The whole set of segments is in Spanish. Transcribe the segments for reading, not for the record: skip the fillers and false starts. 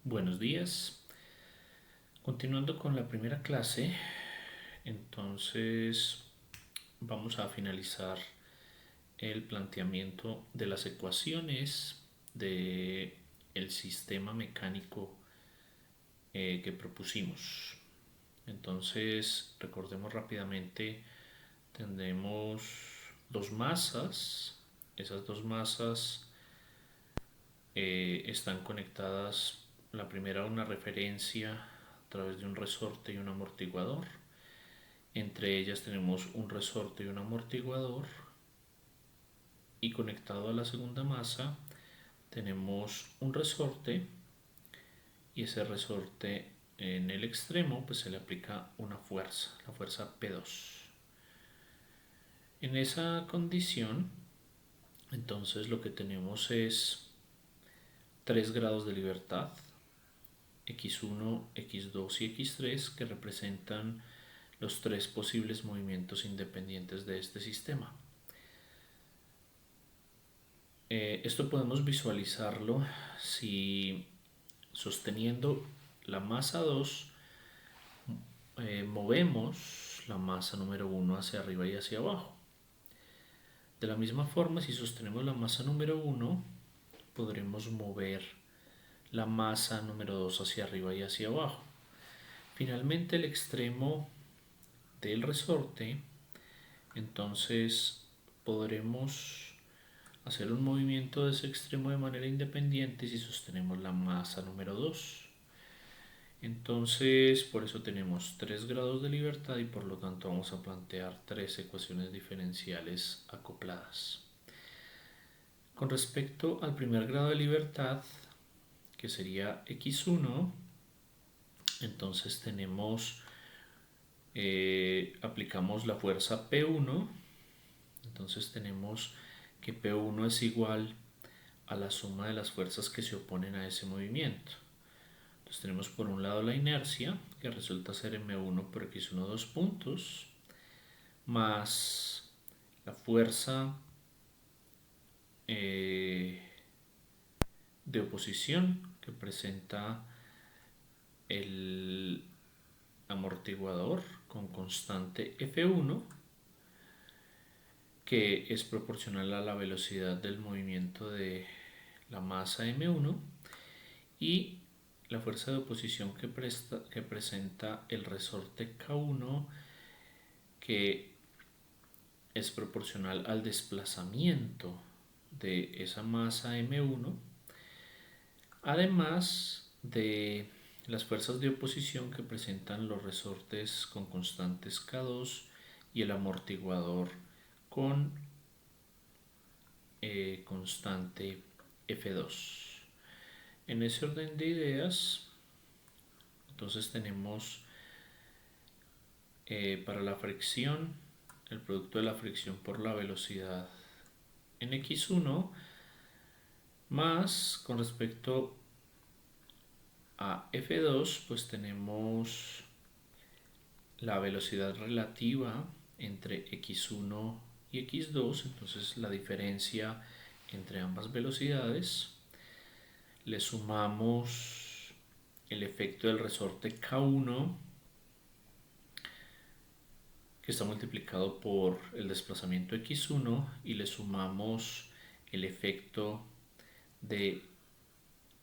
Buenos días. Continuando con la primera clase, entonces vamos a finalizar el planteamiento de las ecuaciones de el sistema mecánico que propusimos. Entonces, recordemos rápidamente, tendremos dos masas. Esas dos masas están conectadas, la primera a una referencia a través de un resorte y un amortiguador. Entre ellas tenemos un resorte y un amortiguador, y conectado a la segunda masa tenemos un resorte, y ese resorte en el extremo pues se le aplica una fuerza, la fuerza P2. En esa condición entonces lo que tenemos es 3 grados de libertad, x1, x2 y x3, que representan los tres posibles movimientos independientes de este sistema. Esto podemos visualizarlo si, sosteniendo la masa 2, movemos la masa número 1 hacia arriba y hacia abajo. De la misma forma, si sostenemos la masa número 1, podremos mover la masa número 2 hacia arriba y hacia abajo. Finalmente, el extremo del resorte, entonces podremos hacer un movimiento de ese extremo de manera independiente si sostenemos la masa número 2. Entonces, por eso tenemos 3 grados de libertad y por lo tanto vamos a plantear tres ecuaciones diferenciales acopladas. Con respecto al primer grado de libertad, que sería x1, entonces aplicamos la fuerza P1. Entonces tenemos que P1 es igual a la suma de las fuerzas que se oponen a ese movimiento. Entonces tenemos por un lado la inercia, que resulta ser M1 por X1, 2 puntos, más la fuerza de oposición que presenta el amortiguador con constante F1, que es proporcional a la velocidad del movimiento de la masa M1, y la fuerza de oposición que presenta el resorte K1, que es proporcional al desplazamiento de esa masa M1, además de las fuerzas de oposición que presentan los resortes con constantes K2 y el amortiguador con constante F2. En ese orden de ideas, entonces tenemos para la fricción, el producto de la fricción por la velocidad en x1, más con respecto a F2, pues tenemos la velocidad relativa entre x1 y x2, entonces la diferencia entre ambas velocidades. Le sumamos el efecto del resorte K1, que está multiplicado por el desplazamiento x1, y le sumamos el efecto de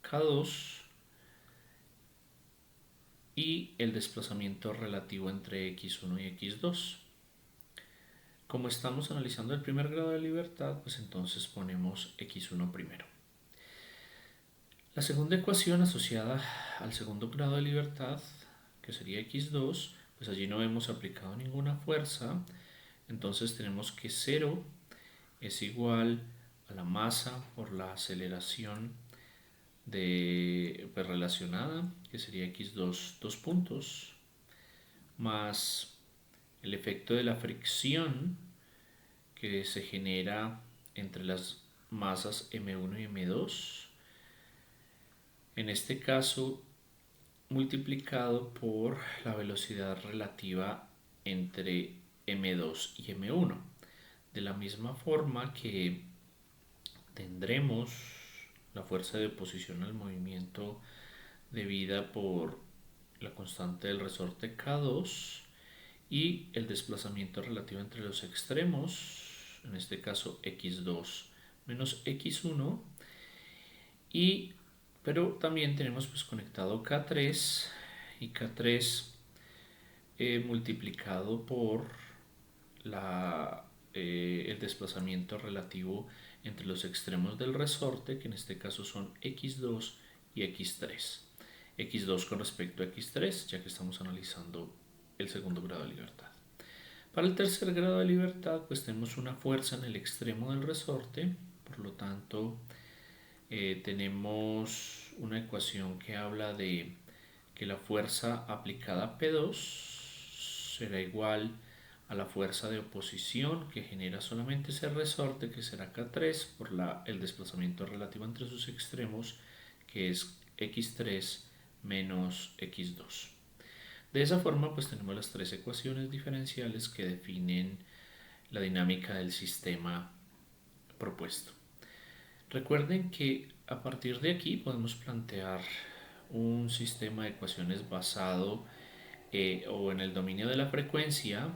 K2 y el desplazamiento relativo entre x1 y x2. Como estamos analizando el primer grado de libertad, pues entonces ponemos x1 primero. La segunda ecuación asociada al segundo grado de libertad, que sería x2, pues allí no hemos aplicado ninguna fuerza. Entonces tenemos que 0 es igual a la masa por la aceleración relacionada, que sería x2, 2 puntos, más el efecto de la fricción que se genera entre las masas M1 y M2, en este caso multiplicado por la velocidad relativa entre M2 y M1. De la misma forma que tendremos la fuerza de oposición al movimiento dividida por la constante del resorte K2 y el desplazamiento relativo entre los extremos, en este caso x2 menos x1, pero también tenemos pues conectado K3 y K3 multiplicado por el desplazamiento relativo entre los extremos del resorte, que en este caso son x2 y x3. x2 con respecto a x3, ya que estamos analizando el segundo grado de libertad. Para el tercer grado de libertad, pues tenemos una fuerza en el extremo del resorte, por lo tanto tenemos una ecuación que habla de que la fuerza aplicada a P2 será igual a la fuerza de oposición que genera solamente ese resorte, que será K3 por el desplazamiento relativo entre sus extremos, que es x3 menos x2. De esa forma pues tenemos las tres ecuaciones diferenciales que definen la dinámica del sistema propuesto. Recuerden que a partir de aquí podemos plantear un sistema de ecuaciones basado o en el dominio de la frecuencia,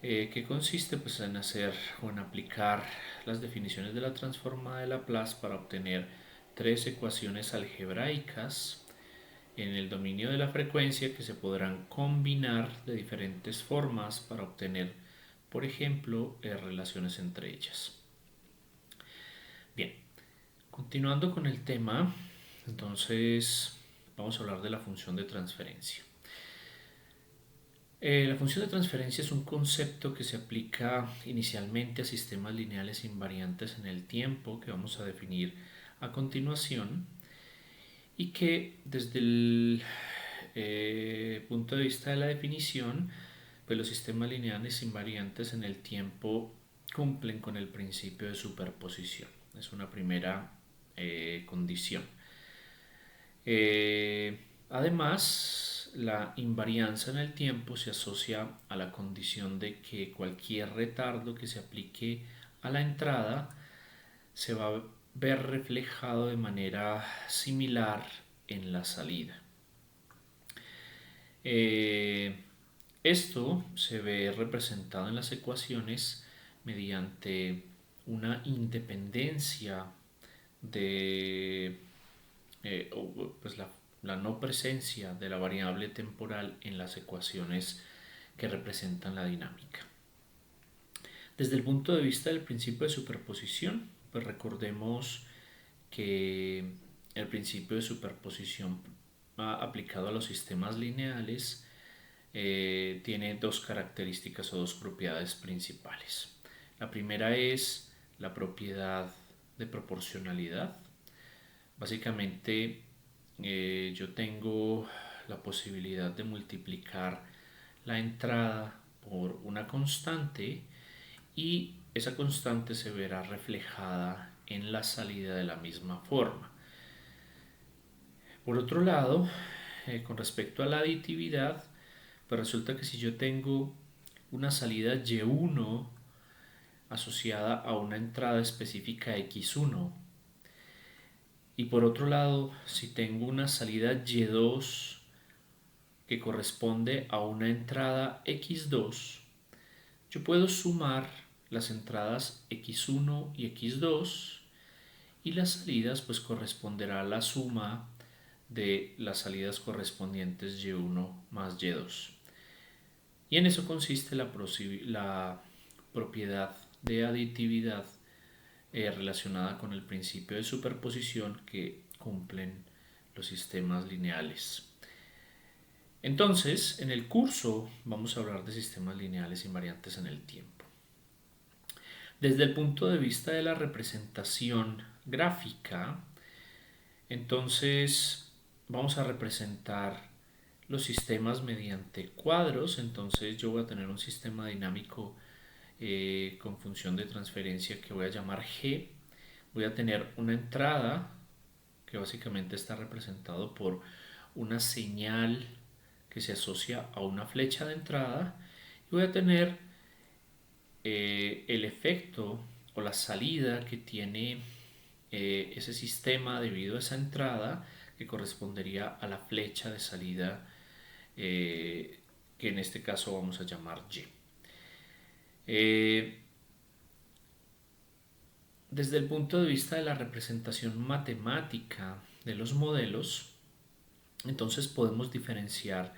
que consiste pues en hacer o en aplicar las definiciones de la transformada de Laplace para obtener tres ecuaciones algebraicas en el dominio de la frecuencia que se podrán combinar de diferentes formas para obtener, por ejemplo, relaciones entre ellas. Bien, continuando con el tema, entonces vamos a hablar de la función de transferencia. La función de transferencia es un concepto que se aplica inicialmente a sistemas lineales invariantes en el tiempo, que vamos a definir a continuación, y que desde el punto de vista de la definición, pues los sistemas lineales invariantes en el tiempo cumplen con el principio de superposición. Es una primera condición. Además, la invarianza en el tiempo se asocia a la condición de que cualquier retardo que se aplique a la entrada se va a ver reflejado de manera similar en la salida. Esto se ve representado en las ecuaciones mediante una independencia de pues la no presencia de la variable temporal en las ecuaciones que representan la dinámica. Desde el punto de vista del principio de superposición, pues recordemos que el principio de superposición aplicado a los sistemas lineales tiene dos características o dos propiedades principales. La primera es la propiedad de proporcionalidad. Básicamente yo tengo la posibilidad de multiplicar la entrada por una constante y esa constante se verá reflejada en la salida de la misma forma. Por otro lado, con respecto a la aditividad, pues resulta que si yo tengo una salida y1 asociada a una entrada específica x1, y por otro lado, si tengo una salida y2 que corresponde a una entrada x2, yo puedo sumar las entradas x1 y x2 y las salidas pues corresponderá a la suma de las salidas correspondientes y1 más y2. Y en eso consiste la propiedad de aditividad relacionada con el principio de superposición que cumplen los sistemas lineales. Entonces, en el curso vamos a hablar de sistemas lineales invariantes en el tiempo. Desde el punto de vista de la representación gráfica, entonces vamos a representar los sistemas mediante cuadros. Entonces yo voy a tener un sistema dinámico con función de transferencia que voy a llamar G. Voy a tener una entrada que básicamente está representado por una señal que se asocia a una flecha de entrada, y voy a tener el efecto o la salida que tiene ese sistema debido a esa entrada, que correspondería a la flecha de salida, que en este caso vamos a llamar Y. Desde el punto de vista de la representación matemática de los modelos, entonces podemos diferenciar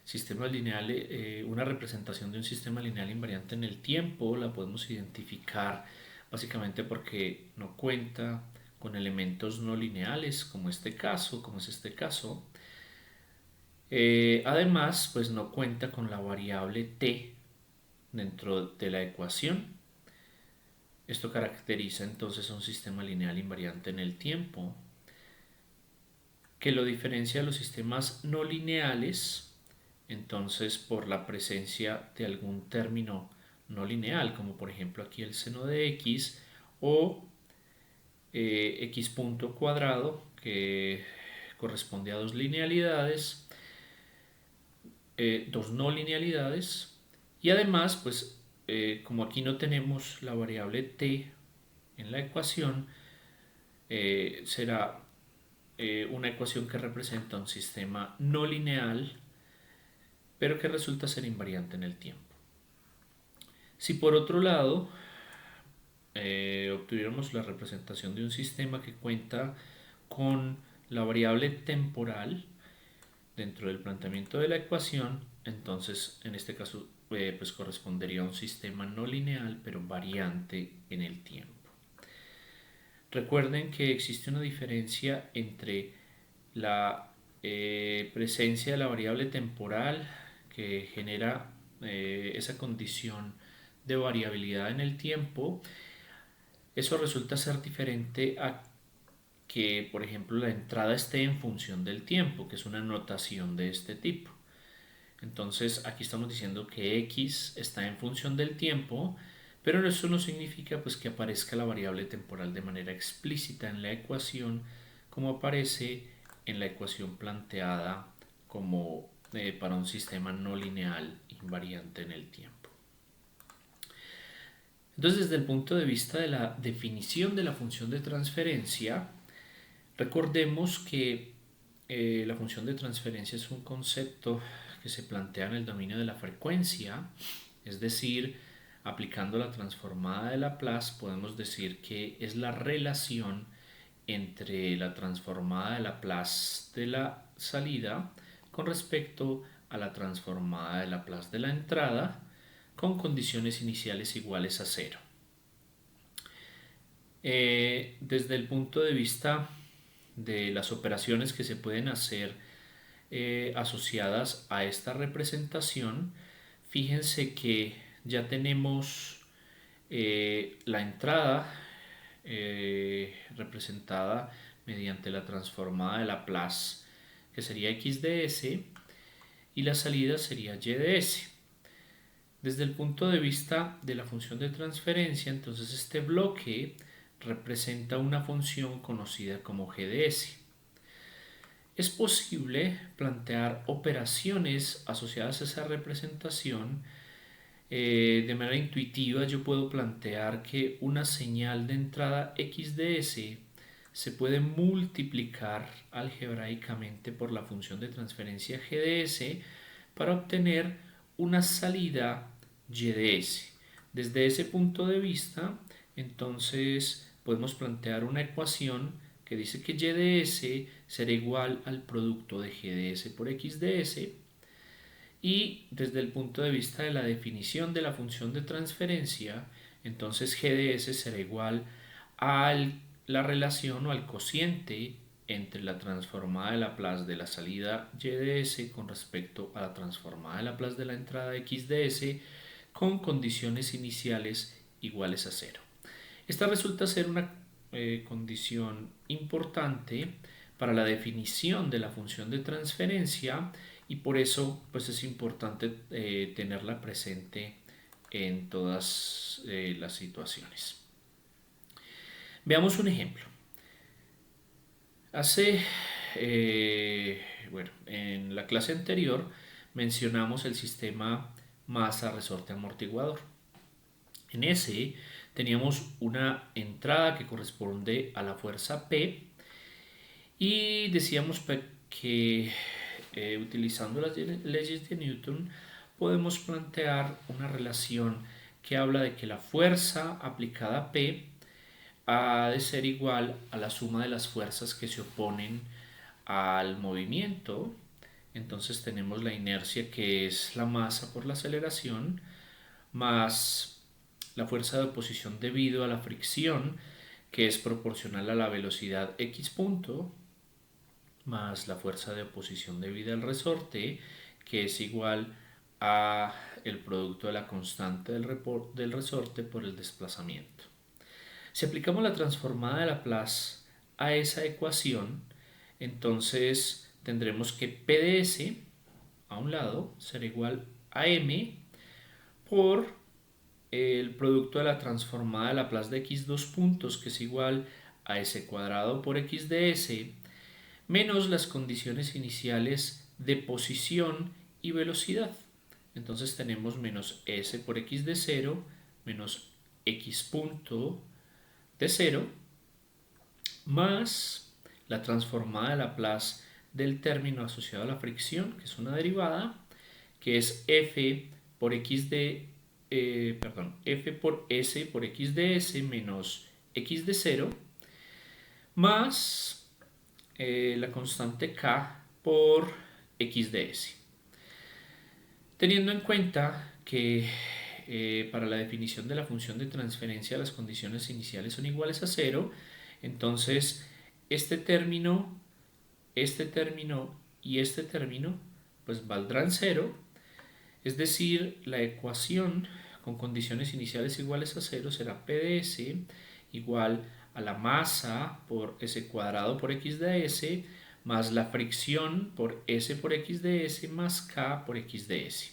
sistemas lineales, una representación de un sistema lineal invariante en el tiempo la podemos identificar básicamente porque no cuenta con elementos no lineales como es este caso. Además, pues no cuenta con la variable t dentro de la ecuación. Esto caracteriza entonces a un sistema lineal invariante en el tiempo, que lo diferencia de los sistemas no lineales, entonces por la presencia de algún término no lineal, como por ejemplo aquí el seno de x o x punto cuadrado, que corresponde a dos linealidades, dos no linealidades, y además pues como aquí no tenemos la variable t en la ecuación, será una ecuación que representa un sistema no lineal, pero que resulta ser invariante en el tiempo. Si por otro lado obtuviéramos la representación de un sistema que cuenta con la variable temporal dentro del planteamiento de la ecuación, entonces en este caso pues correspondería a un sistema no lineal pero variante en el tiempo. Recuerden que existe una diferencia entre la presencia de la variable temporal, que genera esa condición de variabilidad en el tiempo. Eso resulta ser diferente a que, por ejemplo, la entrada esté en función del tiempo, que es una notación de este tipo. Entonces aquí estamos diciendo que x está en función del tiempo, pero eso no significa pues que aparezca la variable temporal de manera explícita en la ecuación, como aparece en la ecuación planteada como para un sistema no lineal invariante en el tiempo. Entonces, desde el punto de vista de la definición de la función de transferencia, recordemos que la función de transferencia es un concepto que se plantea en el dominio de la frecuencia, es decir, aplicando la transformada de Laplace podemos decir que es la relación entre la transformada de Laplace de la salida con respecto a la transformada de Laplace de la entrada, con condiciones iniciales iguales a 0. Desde el punto de vista de las operaciones que se pueden hacer asociadas a esta representación, fíjense que ya tenemos la entrada representada mediante la transformada de Laplace, que sería x de s, y la salida sería y de s. Desde el punto de vista de la función de transferencia, entonces este bloque representa una función conocida como g de s. Es posible plantear operaciones asociadas a esa representación. De manera intuitiva yo puedo plantear que una señal de entrada x de s se puede multiplicar algebraicamente por la función de transferencia g de s para obtener una salida y de s. Desde ese punto de vista, entonces podemos plantear una ecuación que dice que y de s será igual al producto de g de s por x de s, y desde el punto de vista de la definición de la función de transferencia, entonces g de s será igual a la relación o al cociente entre la transformada de Laplace de la salida y de s con respecto a la transformada de Laplace de la entrada x de s, con condiciones iniciales iguales a 0. Esta resulta ser una condición importante para la definición de la función de transferencia, y por eso pues es importante tenerla presente en todas las situaciones. Veamos un ejemplo. En la clase anterior mencionamos el sistema masa resorte amortiguador. En ese teníamos una entrada que corresponde a la fuerza P, Y decíamos que utilizando las leyes de Newton podemos plantear una relación que habla de que la fuerza aplicada a P ha de ser igual a la suma de las fuerzas que se oponen al movimiento. Entonces tenemos la inercia, que es la masa por la aceleración, más la fuerza de oposición debido a la fricción, que es proporcional a la velocidad x punto, más la fuerza de oposición debida al resorte, que es igual a el producto de la constante del resorte por el desplazamiento. Si aplicamos la transformada de Laplace a esa ecuación, entonces tendremos que P de S a un lado será igual a M por el producto de la transformada de Laplace de x dos puntos, que es igual a S cuadrado por x de S, menos las condiciones iniciales de posición y velocidad. Entonces tenemos menos S por x de 0 menos x punto de 0 más la transformada de Laplace del término asociado a la fricción, que es una derivada, que es f por x de f por s por x de s menos x de 0 más la constante k por x de s. Teniendo en cuenta que para la definición de la función de transferencia las condiciones iniciales son iguales a 0, entonces este término y este término pues valdrán 0, es decir, la ecuación con condiciones iniciales iguales a 0 será P de S igual a la masa por S cuadrado por x de S más la fricción por S por x de S más K por x de S.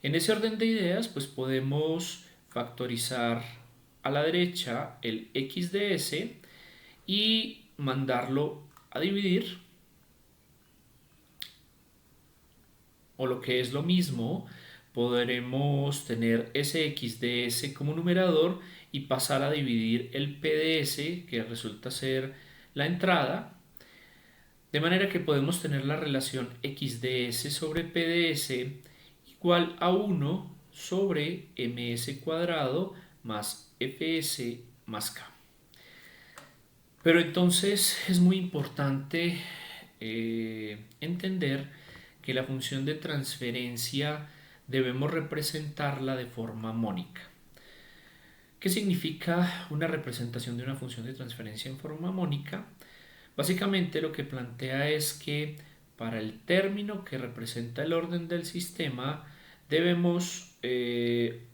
En ese orden de ideas, pues podemos factorizar a la derecha el x de S y mandarlo a dividir, o lo que es lo mismo, podremos tener ese x de S como numerador y pasar a dividir el P de S, que resulta ser la entrada, de manera que podemos tener la relación x de S sobre P de S igual a 1 sobre ms cuadrado más fs más k. Pero entonces es muy importante entender que la función de transferencia debemos representarla de forma mónica. ¿Qué significa una representación de una función de transferencia en forma mónica? Básicamente lo que plantea es que para el término que representa el orden del sistema debemos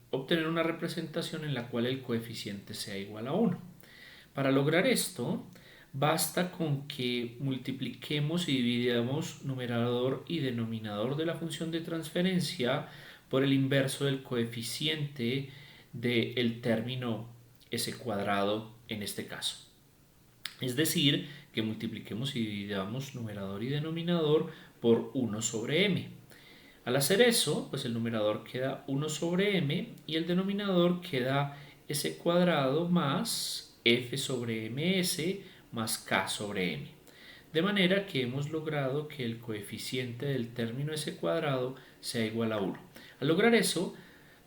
obtener una representación en la cual el coeficiente sea igual a 1. Para lograr esto, basta con que multipliquemos y dividamos numerador y denominador de la función de transferencia por el inverso del coeficiente del término s cuadrado en este caso. Es decir, que multipliquemos y dividamos numerador y denominador por 1 sobre m. Al hacer eso, pues el numerador queda 1 sobre m y el denominador queda s cuadrado más f sobre ms más k sobre m. De manera que hemos logrado que el coeficiente del término s cuadrado sea igual a 1. Al lograr eso,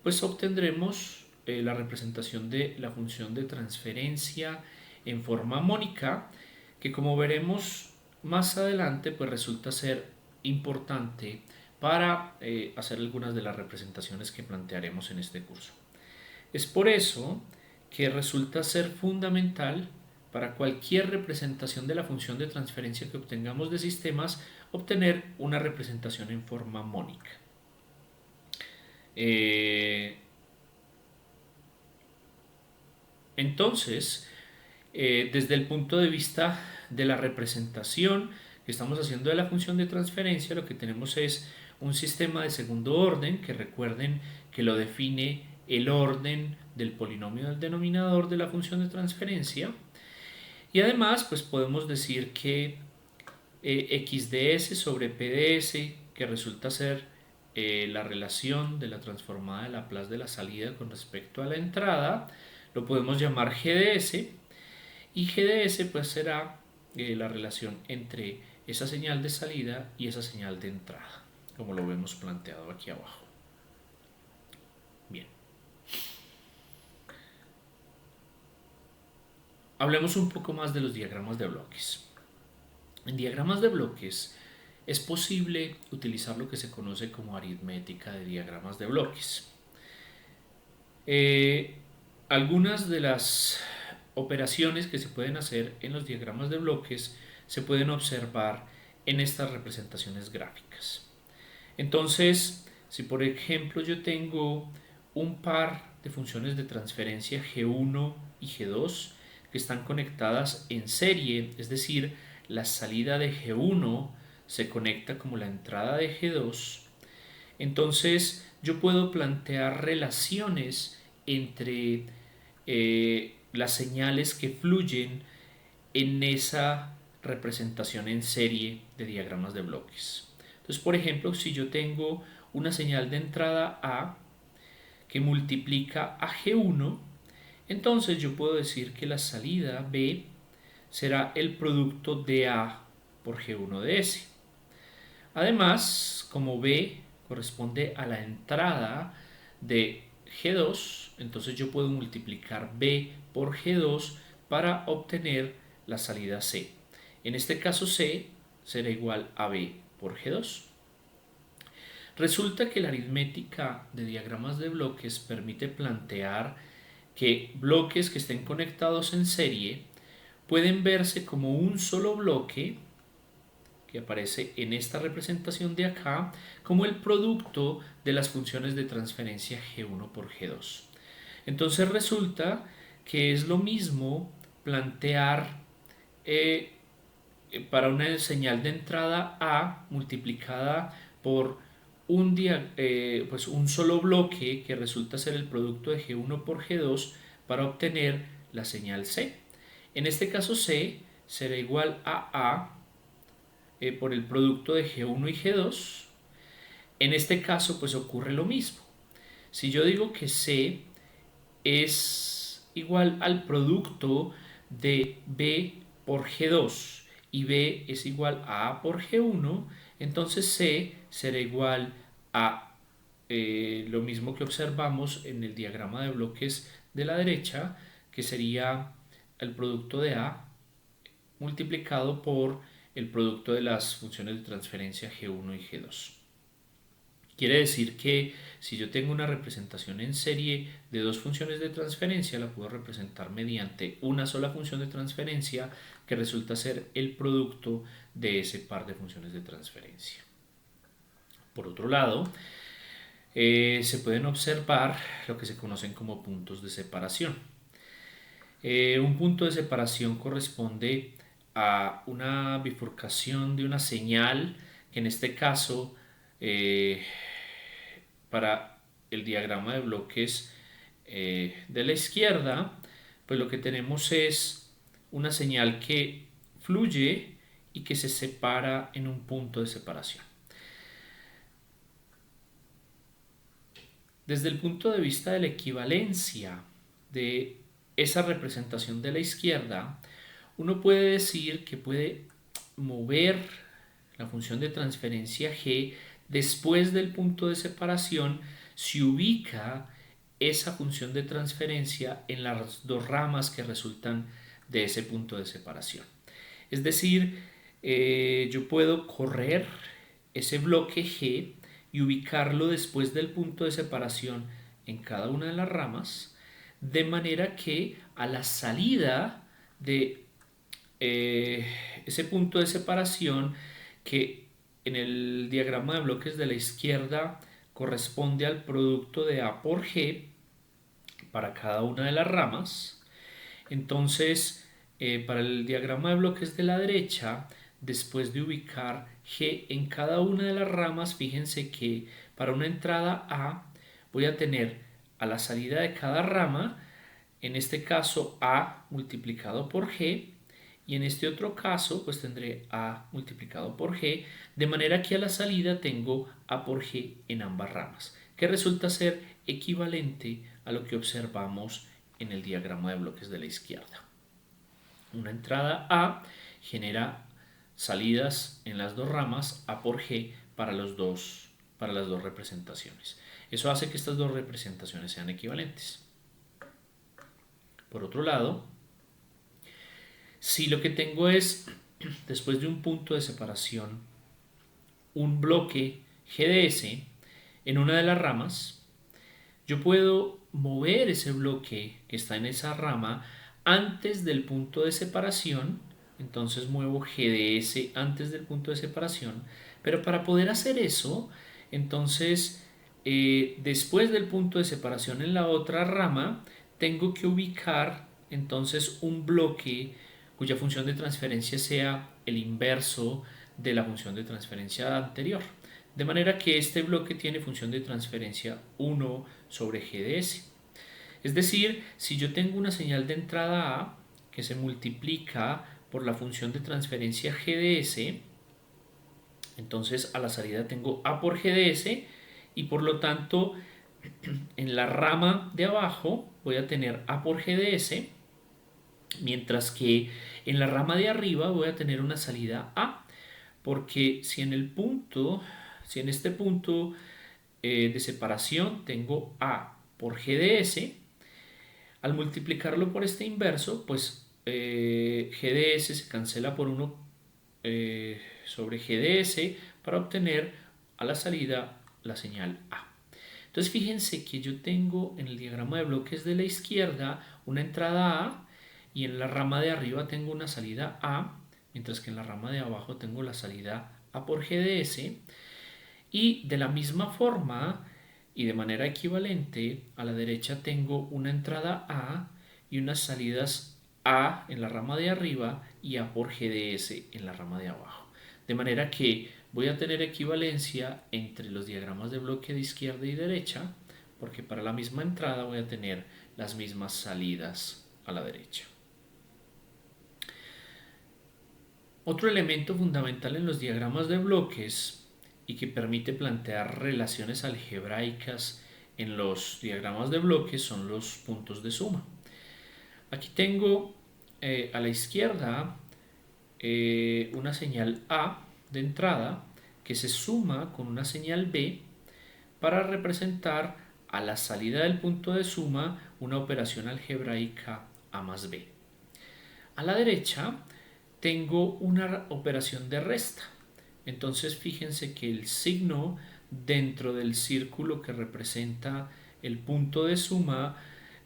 pues obtendremos la representación de la función de transferencia en forma mónica, que como veremos más adelante, pues resulta ser importante para hacer algunas de las representaciones que plantearemos en este curso. Es por eso que resulta ser fundamental para cualquier representación de la función de transferencia que obtengamos de sistemas obtener una representación en forma mónica. Entonces, desde el punto de vista de la representación que estamos haciendo de la función de transferencia, lo que tenemos es un sistema de segundo orden, que recuerden que lo define el orden del polinomio del denominador de la función de transferencia. Y además, pues podemos decir que x de s sobre p de s, que resulta ser la relación de la transformada de Laplace de la salida con respecto a la entrada, lo podemos llamar g de s, y g de s pues será la relación entre esa señal de salida y esa señal de entrada, como lo vemos planteado aquí abajo. Bien. Hablemos un poco más de los diagramas de bloques. En diagramas de bloques es posible utilizar lo que se conoce como aritmética de diagramas de bloques. Algunas de las operaciones que se pueden hacer en los diagramas de bloques se pueden observar en estas representaciones gráficas. Entonces, si por ejemplo yo tengo un par de funciones de transferencia G1 y G2 que están conectadas en serie, es decir, la salida de G1 se conecta como la entrada de G2, entonces yo puedo plantear relaciones entre las señales que fluyen en esa representación en serie de diagramas de bloques. Entonces, por ejemplo, si yo tengo una señal de entrada A que multiplica a G1, entonces yo puedo decir que la salida B será el producto de A por G1 de S. Además, como B corresponde a la entrada de G2, entonces yo puedo multiplicar B por G2 para obtener la salida C. En este caso C será igual a B por G2. Resulta que la aritmética de diagramas de bloques permite plantear que bloques que estén conectados en serie pueden verse como un solo bloque que aparece en esta representación de acá como el producto de las funciones de transferencia G1 por G2. Entonces resulta que es lo mismo plantear para una señal de entrada A multiplicada por un solo bloque que resulta ser el producto de G1 por G2 para obtener la señal C. En este caso C será igual a por el producto de G1 y G2. En este caso pues ocurre lo mismo. Si yo digo que C es igual al producto de B por G2 y B es igual a A por G1, entonces C será igual a lo mismo que observamos en el diagrama de bloques de la derecha, que sería el producto de A multiplicado por el producto de las funciones de transferencia G1 y G2. Quiere decir que si yo tengo una representación en serie de dos funciones de transferencia, la puedo representar mediante una sola función de transferencia que resulta ser el producto de ese par de funciones de transferencia. Por otro lado, se pueden observar lo que se conocen como puntos de separación. Un punto de separación corresponde a una bifurcación de una señal que en este caso para el diagrama de bloques de la izquierda, pues lo que tenemos es una señal que fluye y que se separa en un punto de separación. Desde el punto de vista de la equivalencia de esa representación de la izquierda, uno puede decir que puede mover la función de transferencia G después del punto de separación si ubica esa función de transferencia en las dos ramas que resultan de ese punto de separación. Es decir, yo puedo correr ese bloque G y ubicarlo después del punto de separación en cada una de las ramas, de manera que a la salida de ese punto de separación, que en el diagrama de bloques de la izquierda corresponde al producto de A por G para cada una de las ramas, entonces para el diagrama de bloques de la derecha, después de ubicar G en cada una de las ramas, fíjense que para una entrada A voy a tener a la salida de cada rama, en este caso A multiplicado por G, y en este otro caso pues tendré A multiplicado por G, de manera que a la salida tengo A por G en ambas ramas, que resulta ser equivalente a lo que observamos en el diagrama de bloques de la izquierda. Una entrada A genera salidas en las dos ramas A por G para las dos representaciones. Eso hace que estas dos representaciones sean equivalentes. Por otro lado, si lo que tengo es, después de un punto de separación, un bloque GDS en una de las ramas, yo puedo mover ese bloque que está en esa rama antes del punto de separación. Entonces muevo GDS antes del punto de separación, pero para poder hacer eso, entonces después del punto de separación en la otra rama, tengo que ubicar entonces un bloque cuya función de transferencia sea el inverso de la función de transferencia anterior. De manera que este bloque tiene función de transferencia 1 sobre GDS. Es decir, si yo tengo una señal de entrada A que se multiplica por la función de transferencia GDS, entonces a la salida tengo A por GDS y por lo tanto en la rama de abajo voy a tener A por GDS, mientras que en la rama de arriba voy a tener una salida A, porque si en este punto de separación tengo A por GDS, al multiplicarlo por este inverso, pues GDS se cancela por 1 sobre GDS para obtener a la salida la señal A. Entonces fíjense que yo tengo en el diagrama de bloques de la izquierda una entrada A y en la rama de arriba tengo una salida A, mientras que en la rama de abajo tengo la salida A por GDS. Y de la misma forma y de manera equivalente, a la derecha tengo una entrada A y unas salidas A en la rama de arriba y A por GDS en la rama de abajo. De manera que voy a tener equivalencia entre los diagramas de bloque de izquierda y derecha, porque para la misma entrada voy a tener las mismas salidas a la derecha. Otro elemento fundamental en los diagramas de bloques y que permite plantear relaciones algebraicas en los diagramas de bloques son los puntos de suma. Aquí tengo a la izquierda una señal A de entrada que se suma con una señal B para representar a la salida del punto de suma una operación algebraica A más B. A la derecha tengo una operación de resta. Entonces fíjense que el signo dentro del círculo que representa el punto de suma,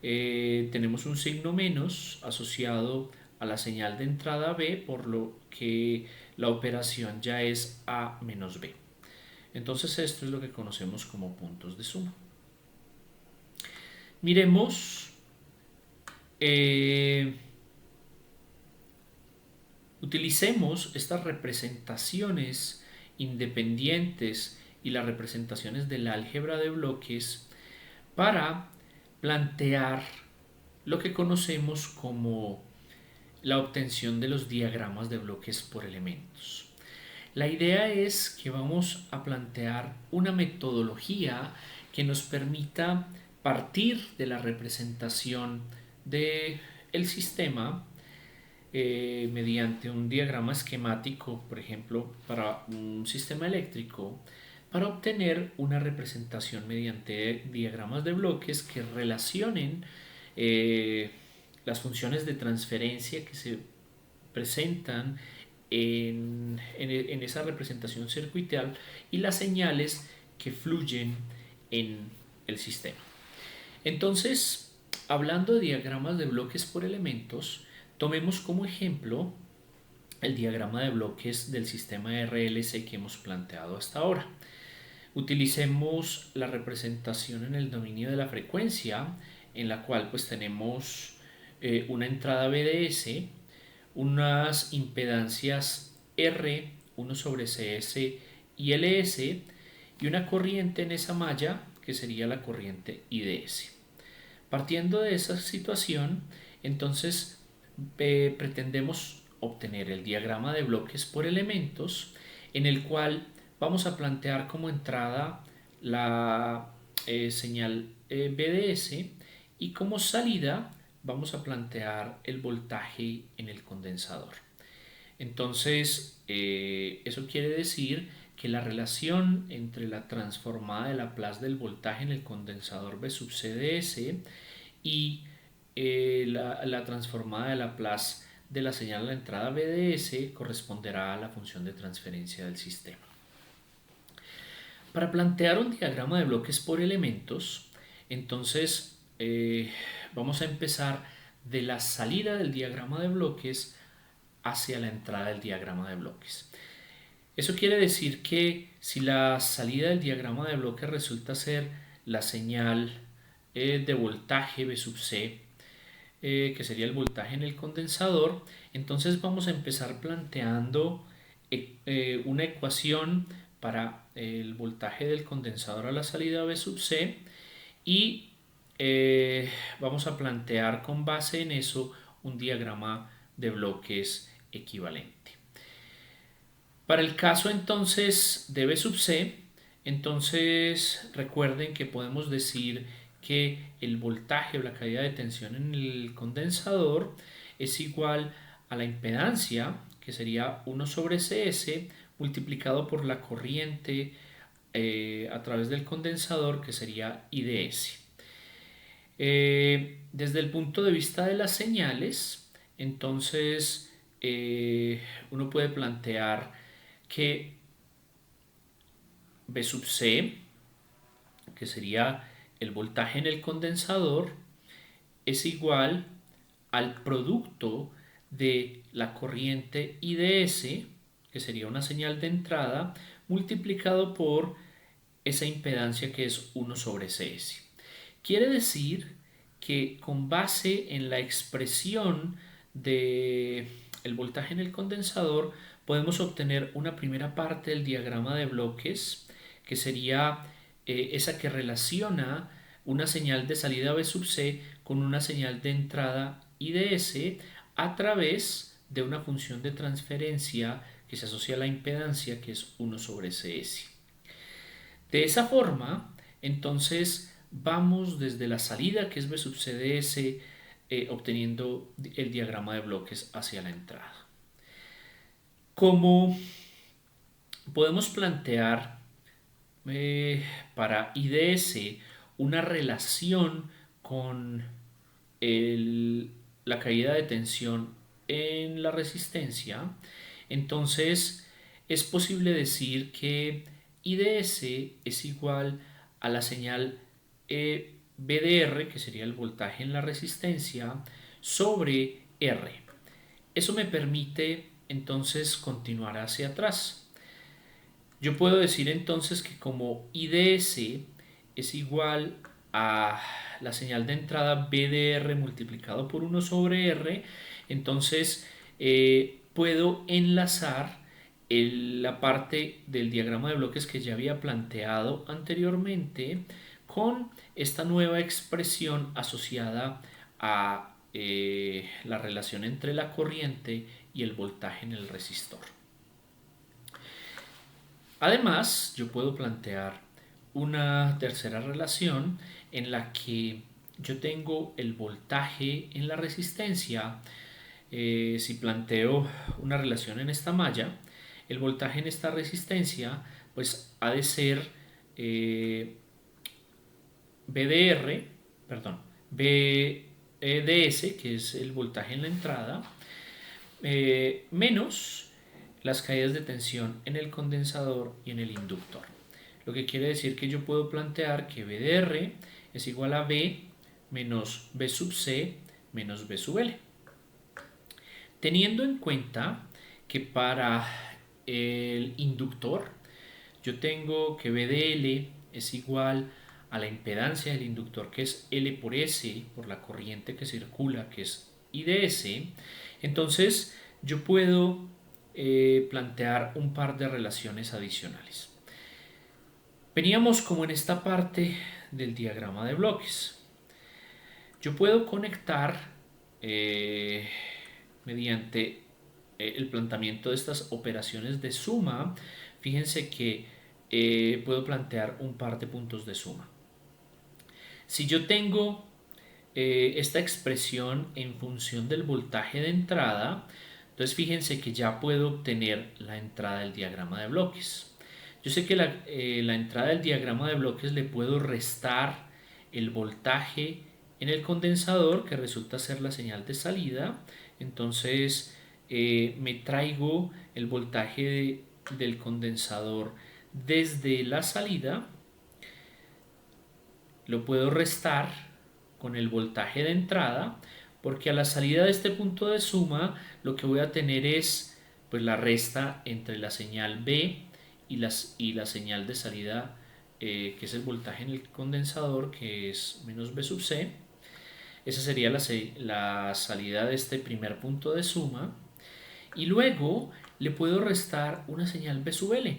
tenemos un signo menos asociado a la señal de entrada B, por lo que la operación ya es A menos B. Entonces esto es lo que conocemos como puntos de suma. Miremos utilicemos estas representaciones independientes y las representaciones del álgebra de bloques para plantear lo que conocemos como la obtención de los diagramas de bloques por elementos. La idea es que vamos a plantear una metodología que nos permita partir de la representación del sistema mediante un diagrama esquemático, por ejemplo, para un sistema eléctrico, para obtener una representación mediante diagramas de bloques que relacionen las funciones de transferencia que se presentan en esa representación circuital y las señales que fluyen en el sistema. Entonces, hablando de diagramas de bloques por elementos, tomemos como ejemplo el diagrama de bloques del sistema RLC que hemos planteado hasta ahora. Utilicemos la representación en el dominio de la frecuencia, en la cual pues tenemos una entrada BDS, unas impedancias R, 1 sobre CS y LS, y una corriente en esa malla que sería la corriente IDS. Partiendo de esa situación, entonces pretendemos obtener el diagrama de bloques por elementos, en el cual vamos a plantear como entrada la señal BDS y como salida vamos a plantear el voltaje en el condensador. Entonces, eso quiere decir que la relación entre la transformada de Laplace del voltaje en el condensador B sub C de S y la transformada de Laplace de la señal a la entrada B de S corresponderá a la función de transferencia del sistema. Para plantear un diagrama de bloques por elementos, entonces vamos a empezar de la salida del diagrama de bloques hacia la entrada del diagrama de bloques. Eso quiere decir que si la salida del diagrama de bloques resulta ser la señal de voltaje B sub C, que sería el voltaje en el condensador, entonces vamos a empezar planteando una ecuación para el voltaje del condensador a la salida B sub C y vamos a plantear con base en eso un diagrama de bloques equivalente. Para el caso entonces de B sub C, entonces recuerden que podemos decir que el voltaje o la caída de tensión en el condensador es igual a la impedancia, que sería 1 sobre CS, multiplicado por la corriente a través del condensador, que sería IDS. Desde el punto de vista de las señales, entonces uno puede plantear que B sub C, que sería el voltaje en el condensador, es igual al producto de la corriente IDS, que sería una señal de entrada, multiplicado por esa impedancia que es 1 sobre CS. Quiere decir que con base en la expresión de el voltaje en el condensador podemos obtener una primera parte del diagrama de bloques, que sería esa que relaciona una señal de salida B sub C con una señal de entrada IDS a través de una función de transferencia que se asocia a la impedancia, que es 1 sobre CS. De esa forma, entonces vamos desde la salida, que es B sub C de S, obteniendo el diagrama de bloques hacia la entrada. Como podemos plantear para IDS una relación con la caída de tensión en la resistencia, entonces es posible decir que IDS es igual a la señal BDR, que sería el voltaje en la resistencia, sobre R. Eso me permite entonces continuar hacia atrás. Yo puedo decir entonces que como IDS es igual a la señal de entrada BDR multiplicado por 1 sobre R, entonces puedo enlazar la parte del diagrama de bloques que ya había planteado anteriormente con esta nueva expresión asociada a la relación entre la corriente y el voltaje en el resistor. Además, yo puedo plantear una tercera relación en la que yo tengo el voltaje en la resistencia. Si planteo una relación en esta malla, el voltaje en esta resistencia pues ha de ser BDR, perdón, BDS, que es el voltaje en la entrada, menos las caídas de tensión en el condensador y en el inductor. Lo que quiere decir que yo puedo plantear que BDR es igual a B menos B sub C menos B sub L. Teniendo en cuenta que para el inductor yo tengo que BDL es igual a la impedancia del inductor, que es L por S, por la corriente que circula, que es IDS, entonces yo puedo plantear un par de relaciones adicionales. Veníamos como en esta parte del diagrama de bloques. Yo puedo conectar mediante el planteamiento de estas operaciones de suma. Fíjense que puedo plantear un par de puntos de suma. Si yo tengo esta expresión en función del voltaje de entrada, Entonces fíjense que ya puedo obtener la entrada del diagrama de bloques. Yo sé que la entrada del diagrama de bloques le puedo restar el voltaje en el condensador, que resulta ser la señal de salida. Entonces me traigo el voltaje del condensador desde la salida, lo puedo restar con el voltaje de entrada, porque a la salida de este punto de suma lo que voy a tener es pues la resta entre la señal B y la señal de salida, que es el voltaje en el condensador, que es menos B sub C. Esa sería la salida de este primer punto de suma. Y luego le puedo restar una señal B sub L.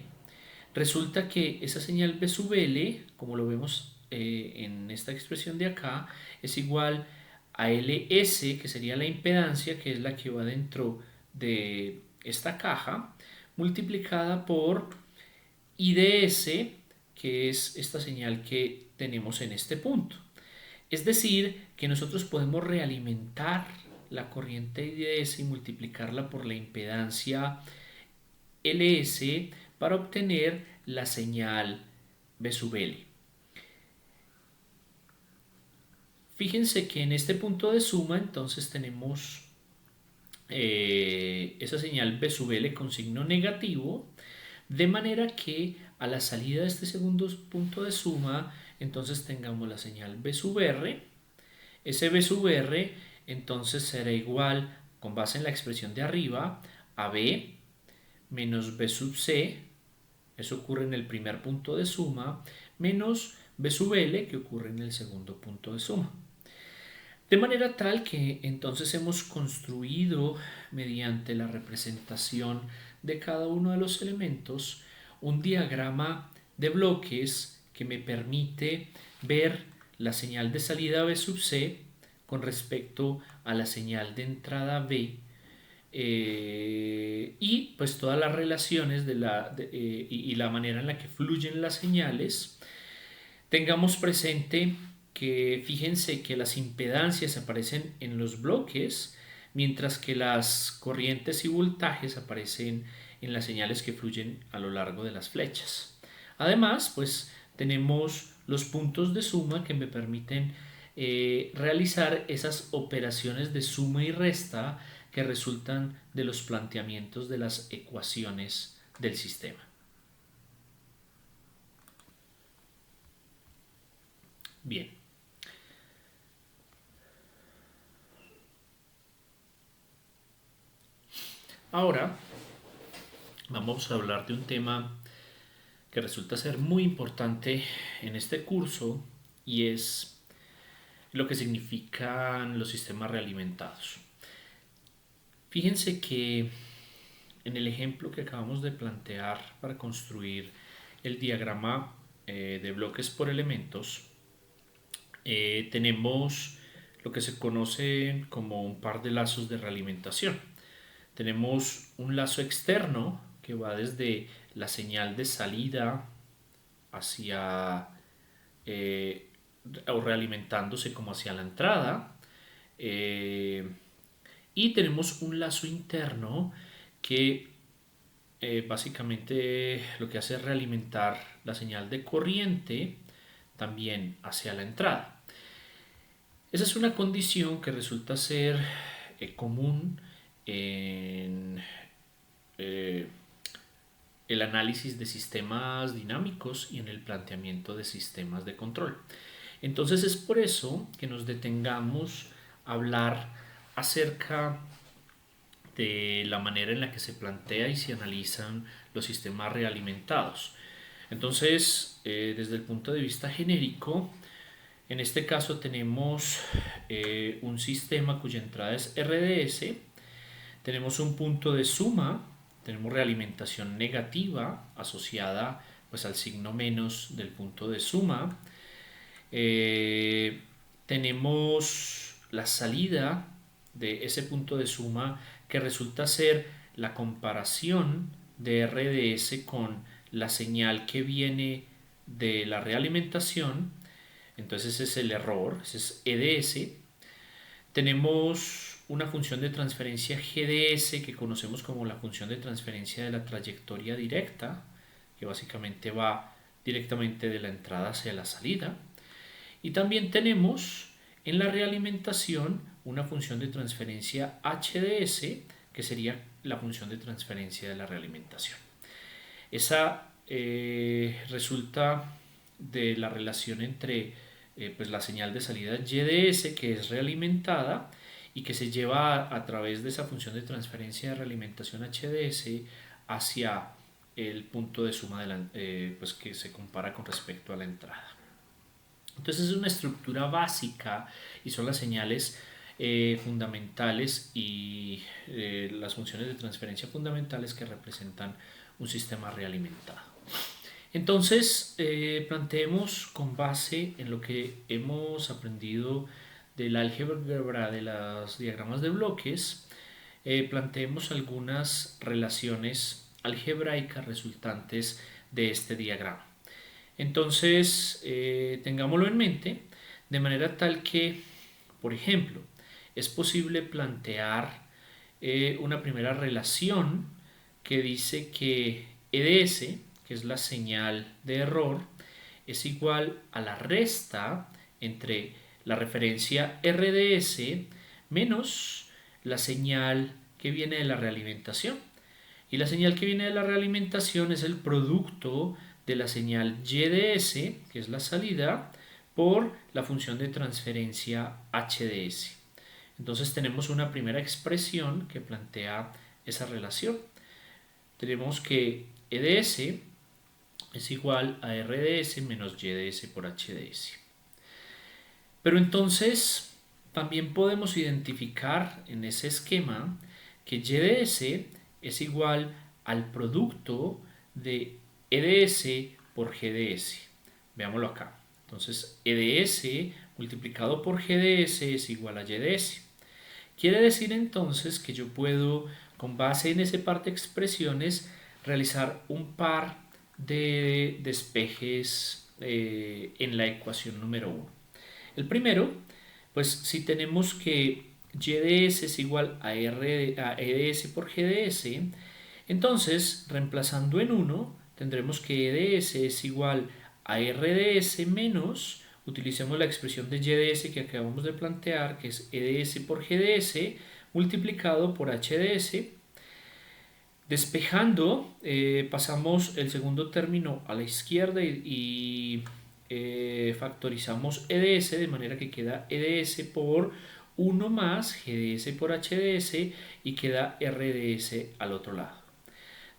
Resulta que esa señal B sub L, como lo vemos en esta expresión de acá, es igual a Ls, que sería la impedancia, que es la que va dentro de esta caja, multiplicada por IDS, que es esta señal que tenemos en este punto. Es decir, que nosotros podemos realimentar la corriente IDS y multiplicarla por la impedancia Ls para obtener la señal B sub L. Fíjense que en este punto de suma entonces tenemos esa señal B sub L con signo negativo, de manera que a la salida de este segundo punto de suma entonces tengamos la señal B sub R. Ese B sub R entonces será igual, con base en la expresión de arriba, a B menos B sub C, eso ocurre en el primer punto de suma, menos B sub L, que ocurre en el segundo punto de suma. De manera tal que entonces hemos construido, mediante la representación de cada uno de los elementos, un diagrama de bloques que me permite ver la señal de salida B sub C con respecto a la señal de entrada B, y pues todas las relaciones y la manera en la que fluyen las señales. Tengamos presente que fíjense que las impedancias aparecen en los bloques, mientras que las corrientes y voltajes aparecen en las señales que fluyen a lo largo de las flechas. Además, pues tenemos los puntos de suma que me permiten realizar esas operaciones de suma y resta que resultan de los planteamientos de las ecuaciones del sistema. Bien. Ahora vamos a hablar de un tema que resulta ser muy importante en este curso, y es lo que significan los sistemas realimentados. Fíjense que en el ejemplo que acabamos de plantear para construir el diagrama de bloques por elementos, tenemos lo que se conoce como un par de lazos de realimentación. Tenemos un lazo externo que va desde la señal de salida hacia o realimentándose como hacia la entrada, y tenemos un lazo interno que básicamente lo que hace es realimentar la señal de corriente también hacia la entrada. Esa es una condición que resulta ser común en el análisis de sistemas dinámicos y en el planteamiento de sistemas de control. Entonces es por eso que nos detengamos a hablar acerca de la manera en la que se plantea y se analizan los sistemas realimentados. Entonces, desde el punto de vista genérico, en este caso tenemos un sistema cuya entrada es RDS, tenemos un punto de suma, tenemos realimentación negativa asociada pues al signo menos del punto de suma, tenemos la salida de ese punto de suma, que resulta ser la comparación de RDS con la señal que viene de la realimentación. Entonces ese es el error, ese es EDS. Tenemos una función de transferencia GDS que conocemos como la función de transferencia de la trayectoria directa, que básicamente va directamente de la entrada hacia la salida. Y también tenemos en la realimentación una función de transferencia HDS, que sería la función de transferencia de la realimentación. Esa resulta de la relación entre pues la señal de salida YDS, que es realimentada y que se lleva a través de esa función de transferencia de realimentación HDS hacia el punto de suma de pues que se compara con respecto a la entrada. Entonces es una estructura básica y son las señales fundamentales y las funciones de transferencia fundamentales que representan un sistema realimentado. Entonces, planteemos con base en lo que hemos aprendido del álgebra de los diagramas de bloques, planteemos algunas relaciones algebraicas resultantes de este diagrama. Entonces, tengámoslo en mente de manera tal que, por ejemplo, es posible plantear una primera relación que dice que EDS, que es la señal de error, es igual a la resta entre la referencia RDS menos la señal que viene de la realimentación. Y la señal que viene de la realimentación es el producto de la señal YDS, que es la salida, por la función de transferencia HDS. Entonces tenemos una primera expresión que plantea esa relación. Tenemos que EDS es igual a RDS menos YDS por HDS. Pero entonces también podemos identificar en ese esquema que YDS es igual al producto de EDS por GDS. Veámoslo acá. Entonces EDS multiplicado por GDS es igual a YDS. Quiere decir entonces que yo puedo, con base en ese par de expresiones, realizar un par de despejes en la ecuación número 1. El primero, pues si tenemos que YDS es igual a EDS por GDS, entonces reemplazando en 1 tendremos que EDS es igual a RDS menos, utilicemos la expresión de YDS que acabamos de plantear, que es EDS por GDS multiplicado por HDS. Despejando, pasamos el segundo término a la izquierda y factorizamos EDS de manera que queda EDS por 1 más GDS por HDS y queda RDS al otro lado.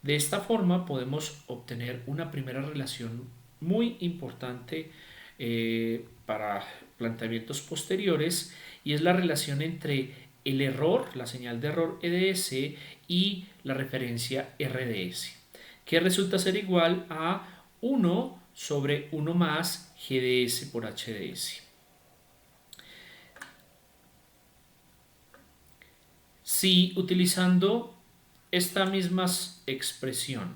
De esta forma podemos obtener una primera relación muy importante para planteamientos posteriores, y es la relación entre el error, la señal de error EDS, y la referencia RDS, que resulta ser igual a 1 sobre 1 más GDS por HDS. Si utilizando esta misma expresión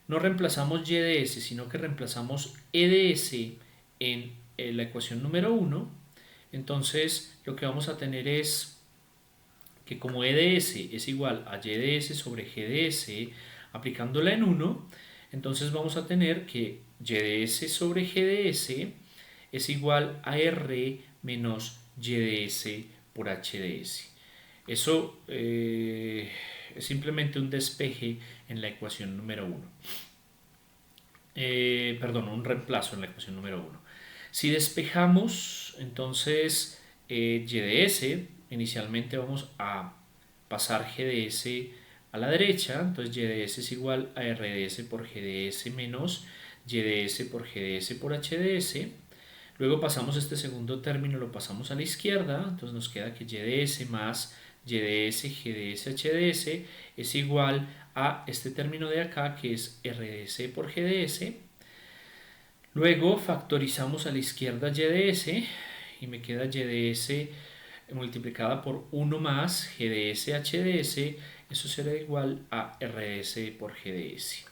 no reemplazamos YDS, sino que reemplazamos EDS en la ecuación número 1, entonces lo que vamos a tener es que como EDS es igual a YDS sobre GDS, aplicándola en 1, entonces vamos a tener que YDS sobre GDS es igual a R menos YDS por HDS. Eso es simplemente un despeje en la ecuación número 1. Perdón, un reemplazo en la ecuación número 1. Si despejamos, entonces YDS, inicialmente vamos a pasar GDS a la derecha, entonces YDS es igual a RDS por GDS menos YDS por GDS por HDS. Luego pasamos este segundo término, lo pasamos a la izquierda, entonces nos queda que YDS más YDS, GDS, HDS es igual a este término de acá, que es RDS por GDS. Luego factorizamos a la izquierda YDS y me queda YDS multiplicada por 1 más GDS, HDS, eso será igual a RDS por GDS.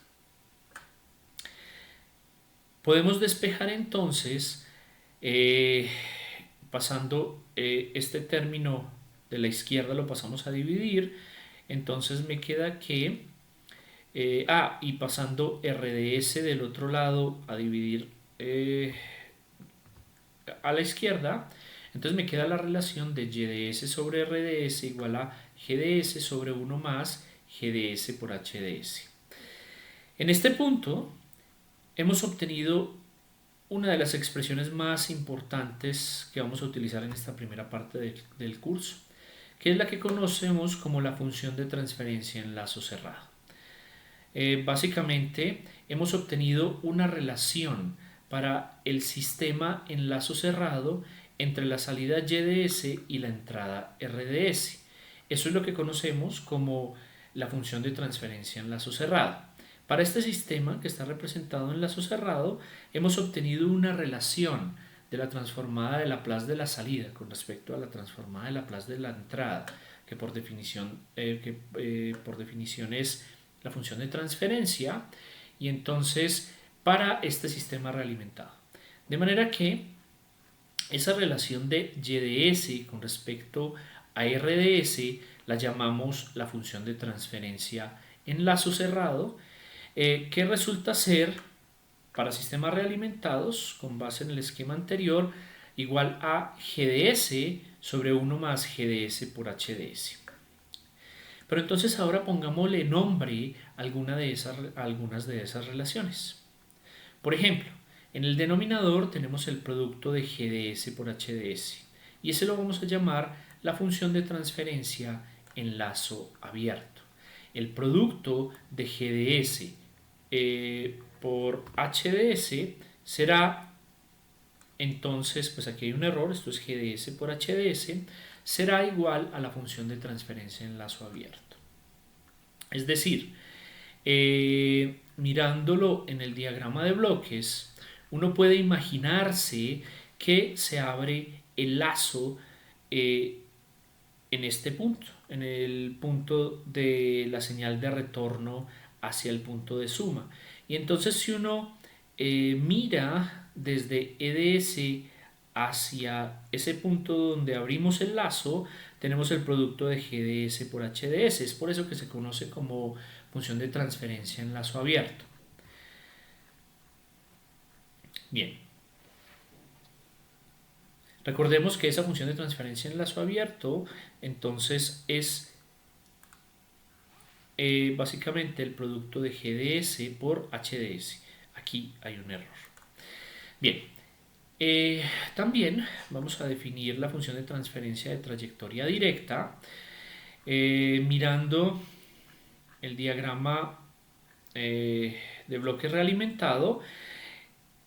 Podemos despejar entonces pasando este término de la izquierda lo pasamos a dividir, entonces me queda que, y pasando RDS del otro lado a dividir a la izquierda, entonces me queda la relación de YDS sobre RDS igual a GDS sobre 1 más GDS por HDS. En este punto hemos obtenido una de las expresiones más importantes que vamos a utilizar en esta primera parte del curso, que es la que conocemos como la función de transferencia en lazo cerrado. Básicamente hemos obtenido una relación para el sistema en lazo cerrado entre la salida YDS y la entrada RDS. Eso es lo que conocemos como la función de transferencia en lazo cerrado. Para este sistema que está representado en lazo cerrado, hemos obtenido una relación de la transformada de Laplace de la salida con respecto a la transformada de Laplace de la entrada, que por definición es la función de transferencia, y entonces para este sistema realimentado. De manera que esa relación de YDS con respecto a RDS la llamamos la función de transferencia en lazo cerrado, que resulta ser, para sistemas realimentados, con base en el esquema anterior, igual a GDS sobre 1 más GDS por HDS. Pero entonces ahora pongámosle nombre a algunas de esas relaciones. Por ejemplo, en el denominador tenemos el producto de GDS por HDS y ese lo vamos a llamar la función de transferencia en lazo abierto. El producto de GDS por HDS será, entonces, pues aquí hay un error, esto es GDS por HDS, será igual a la función de transferencia en lazo abierto. Es decir, mirándolo en el diagrama de bloques, uno puede imaginarse que se abre el lazo en este punto, en el punto de la señal de retorno hacia el punto de suma. Y entonces si uno mira desde EDS hacia ese punto donde abrimos el lazo, tenemos el producto de GDS por HDS. Es por eso que se conoce como función de transferencia en lazo abierto. Bien. Recordemos que esa función de transferencia en lazo abierto entonces es básicamente el producto de GDS por HDS. Aquí hay un error. Bien, también vamos a definir la función de transferencia de trayectoria directa mirando el diagrama de bloque realimentado.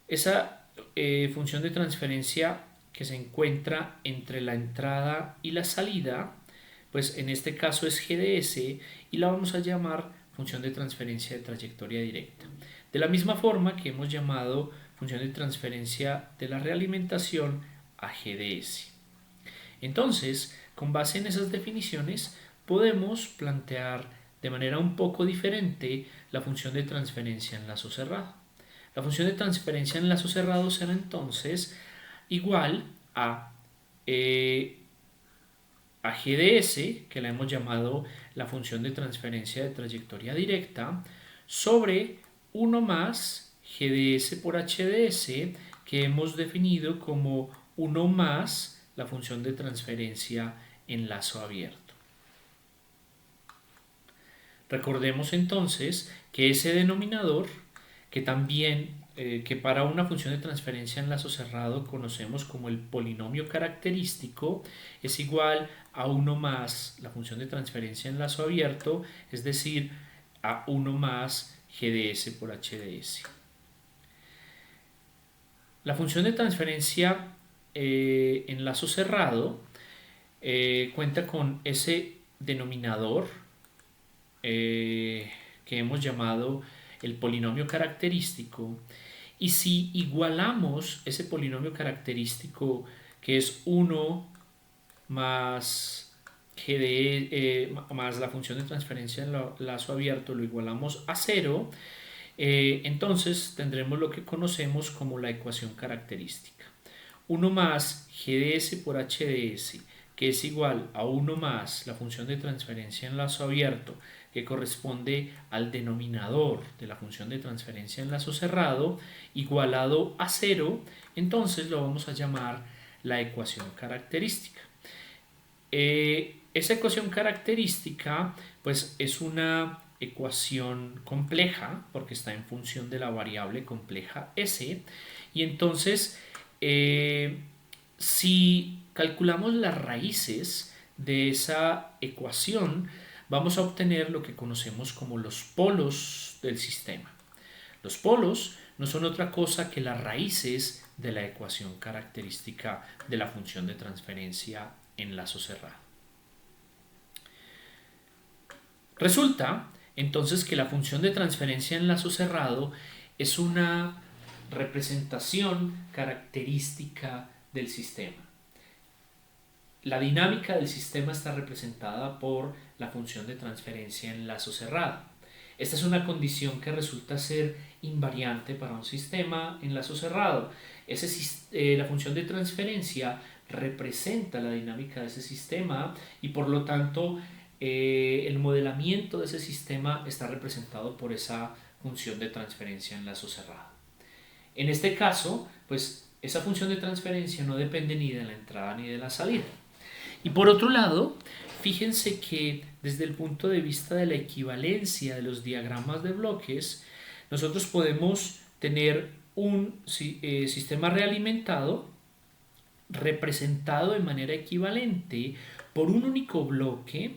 Esa función de transferencia que se encuentra entre la entrada y la salida, pues en este caso es GDS y la vamos a llamar función de transferencia de trayectoria directa. De la misma forma que hemos llamado función de transferencia de la realimentación a GDS. Entonces, con base en esas definiciones, podemos plantear de manera un poco diferente la función de transferencia en lazo cerrado. La función de transferencia en lazo cerrado será entonces igual a GDS, que la hemos llamado la función de transferencia de trayectoria directa, sobre 1 más GDS por HDS, que hemos definido como 1 más la función de transferencia en lazo abierto. Recordemos entonces que ese denominador, que también que para una función de transferencia en lazo cerrado conocemos como el polinomio característico, es igual a 1 más la función de transferencia en lazo abierto, es decir, a 1 más GDS por HDS. La función de transferencia en lazo cerrado cuenta con ese denominador que hemos llamado el polinomio característico, y si igualamos ese polinomio característico, que es 1 más más la función de transferencia en lazo abierto, lo igualamos a 0, entonces tendremos lo que conocemos como la ecuación característica. 1 más GDS por HDS, que es igual a 1 más la función de transferencia en lazo abierto, que corresponde al denominador de la función de transferencia en lazo cerrado, igualado a 0, entonces lo vamos a llamar la ecuación característica. Esa ecuación característica pues es una ecuación compleja porque está en función de la variable compleja s, y entonces si calculamos las raíces de esa ecuación vamos a obtener lo que conocemos como los polos del sistema. Los polos no son otra cosa que las raíces de la ecuación característica de la función de transferencia en lazo cerrado. Resulta entonces que la función de transferencia en lazo cerrado es una representación característica del sistema. La dinámica del sistema está representada por la función de transferencia en lazo cerrado. Esta es una condición que resulta ser invariante para un sistema en lazo cerrado. La función de transferencia representa la dinámica de ese sistema y por lo tanto el modelamiento de ese sistema está representado por esa función de transferencia en lazo cerrado. En este caso, pues esa función de transferencia no depende ni de la entrada ni de la salida. Y por otro lado, fíjense que desde el punto de vista de la equivalencia de los diagramas de bloques, nosotros podemos tener un sistema realimentado representado de manera equivalente por un único bloque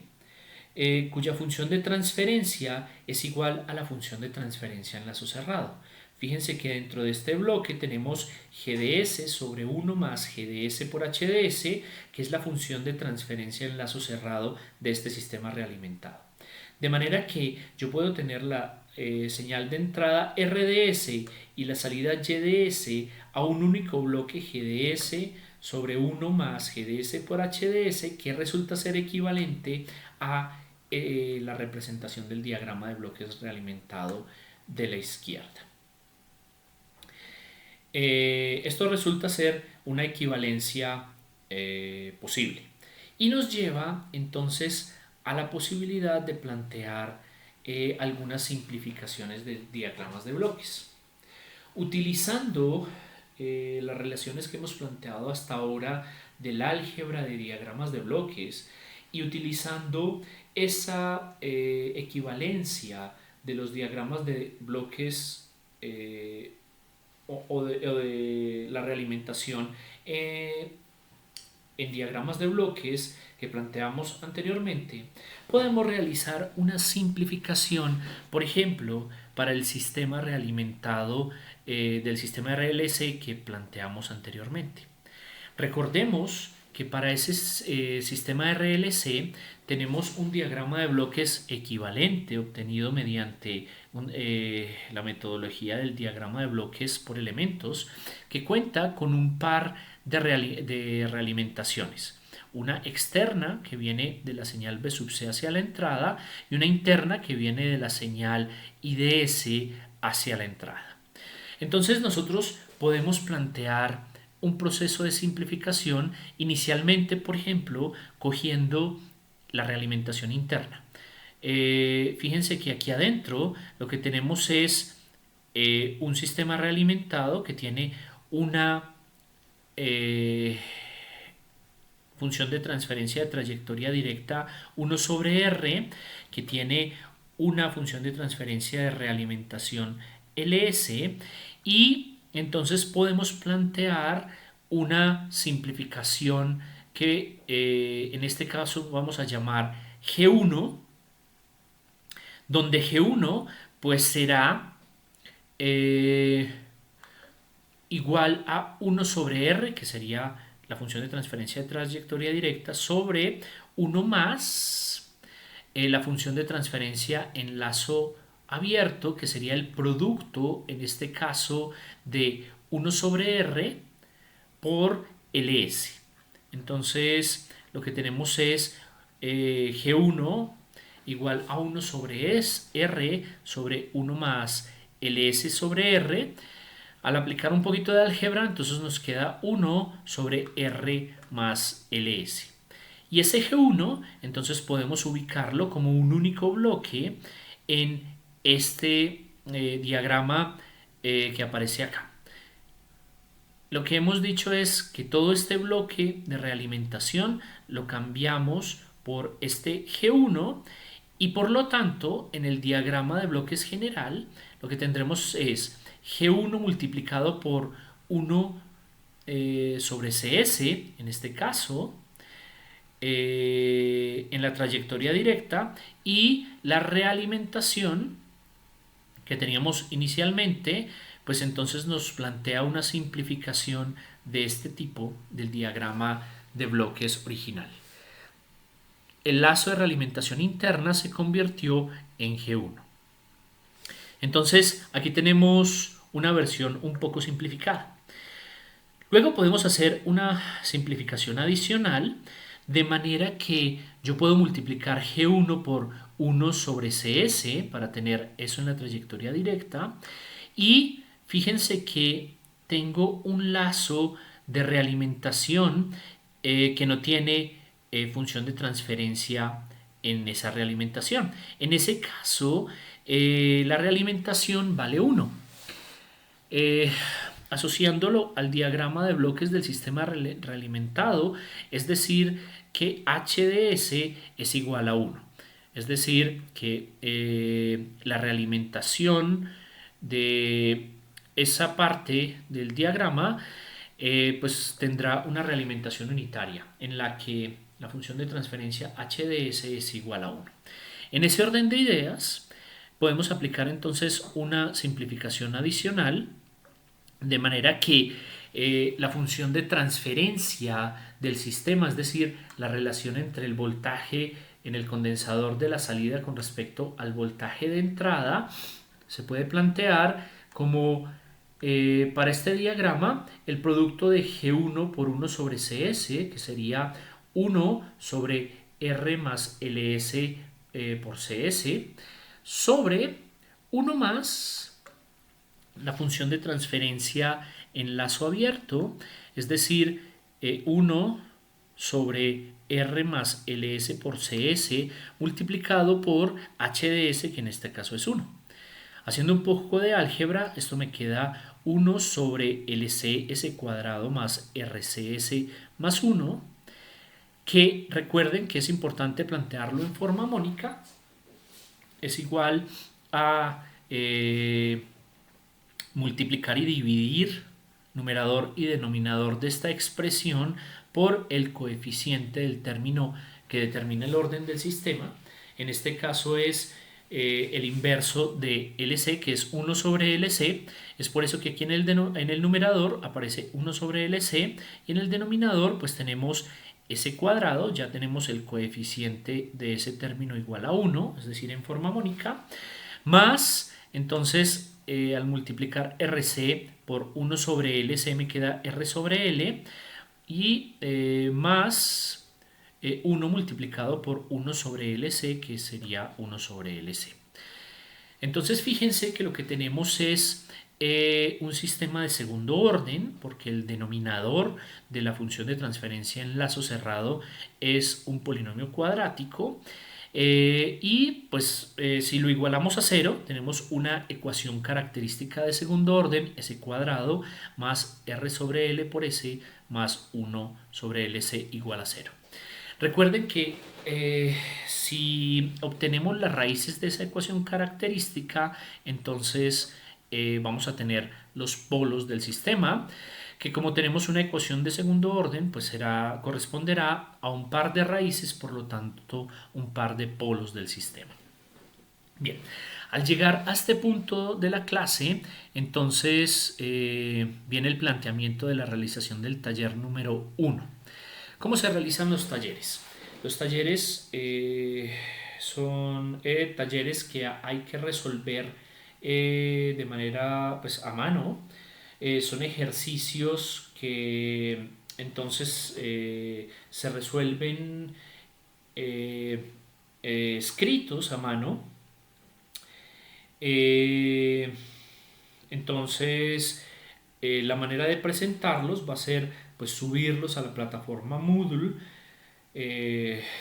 cuya función de transferencia es igual a la función de transferencia en lazo cerrado. Fíjense que dentro de este bloque tenemos GDS sobre 1 más GDS por HDS, que es la función de transferencia en lazo cerrado de este sistema realimentado. De manera que yo puedo tener la señal de entrada RDS y la salida YDS a un único bloque GDS sobre 1 más GDS por HDS, que resulta ser equivalente a la representación del diagrama de bloques realimentado de la izquierda. Esto resulta ser una equivalencia posible y nos lleva entonces a la posibilidad de plantear algunas simplificaciones de diagramas de bloques. Utilizando las relaciones que hemos planteado hasta ahora del álgebra de diagramas de bloques y utilizando esa equivalencia de los diagramas de bloques o de la realimentación en diagramas de bloques que planteamos anteriormente, podemos realizar una simplificación, por ejemplo, para el sistema realimentado del sistema RLC que planteamos anteriormente. Recordemos que para ese sistema RLC tenemos un diagrama de bloques equivalente obtenido mediante la metodología del diagrama de bloques por elementos, que cuenta con un par de realimentaciones. Una externa que viene de la señal B sub C hacia la entrada y una interna que viene de la señal IDS hacia la entrada. Entonces nosotros podemos plantear un proceso de simplificación inicialmente, por ejemplo, cogiendo la realimentación interna. Fíjense que aquí adentro lo que tenemos es un sistema realimentado que tiene una función de transferencia de trayectoria directa 1 sobre R, que tiene una función de transferencia de realimentación LS, y entonces podemos plantear una simplificación que en este caso vamos a llamar G1, donde G1 pues será igual a 1 sobre R, que sería la función de transferencia de trayectoria directa, sobre 1 más la función de transferencia en lazo abierto, que sería el producto, en este caso, de 1 sobre R por LS. Entonces, lo que tenemos es G1 igual a 1 sobre R sobre 1 más LS sobre R. Al aplicar un poquito de álgebra, entonces nos queda 1 sobre R más LS. Y ese G1 entonces podemos ubicarlo como un único bloque en este diagrama que aparece acá. Lo que hemos dicho es que todo este bloque de realimentación lo cambiamos por este G1 y por lo tanto en el diagrama de bloques general lo que tendremos es G1 multiplicado por 1 sobre CS en este caso en la trayectoria directa y la realimentación que teníamos inicialmente, pues entonces nos plantea una simplificación de este tipo del diagrama de bloques original. El lazo de realimentación interna se convirtió en G1. Entonces aquí tenemos una versión un poco simplificada. Luego podemos hacer una simplificación adicional de manera que yo puedo multiplicar G1 por 1 sobre CS para tener eso en la trayectoria directa y fíjense que tengo un lazo de realimentación que no tiene función de transferencia en esa realimentación. En ese caso, la realimentación vale 1. Asociándolo al diagrama de bloques del sistema realimentado, es decir, que HDS es igual a 1. Es decir, que la realimentación de esa parte del diagrama pues tendrá una realimentación unitaria en la que la función de transferencia HDS es igual a 1. En ese orden de ideas podemos aplicar entonces una simplificación adicional de manera que la función de transferencia del sistema, es decir, la relación entre el voltaje en el condensador de la salida con respecto al voltaje de entrada, se puede plantear como para este diagrama el producto de G1 por 1 sobre CS, que sería 1 sobre R más LS por CS, sobre 1 más la función de transferencia en lazo abierto, es decir, 1 sobre R más LS por CS multiplicado por HDS, que en este caso es 1. Haciendo un poco de álgebra, esto me queda 1 sobre LCS cuadrado más RCS más 1, que recuerden que es importante plantearlo en forma mónica, es igual a multiplicar y dividir numerador y denominador de esta expresión por el coeficiente del término que determina el orden del sistema. En este caso es el inverso de LC, que es 1 sobre LC. Es por eso que aquí en el numerador aparece 1 sobre LC y en el denominador pues tenemos ese cuadrado, ya tenemos el coeficiente de ese término igual a 1, es decir, en forma mónica, más entonces al multiplicar RC por 1 sobre LC me queda R sobre L y más 1 multiplicado por 1 sobre LC, que sería 1 sobre LC. Entonces fíjense que lo que tenemos es un sistema de segundo orden, porque el denominador de la función de transferencia en lazo cerrado es un polinomio cuadrático. Y pues si lo igualamos a 0, tenemos una ecuación característica de segundo orden, S cuadrado más R sobre L por S más 1 sobre LC igual a 0. Recuerden que si obtenemos las raíces de esa ecuación característica, entonces vamos a tener los polos del sistema, que como tenemos una ecuación de segundo orden, pues corresponderá a un par de raíces, por lo tanto, un par de polos del sistema. Bien, al llegar a este punto de la clase, entonces viene el planteamiento de la realización del taller número 1. ¿Cómo se realizan los talleres? Los talleres son talleres que hay que resolver de manera pues, a mano. Son ejercicios que entonces se resuelven escritos a mano. Entonces la manera de presentarlos va a ser pues subirlos a la plataforma Moodle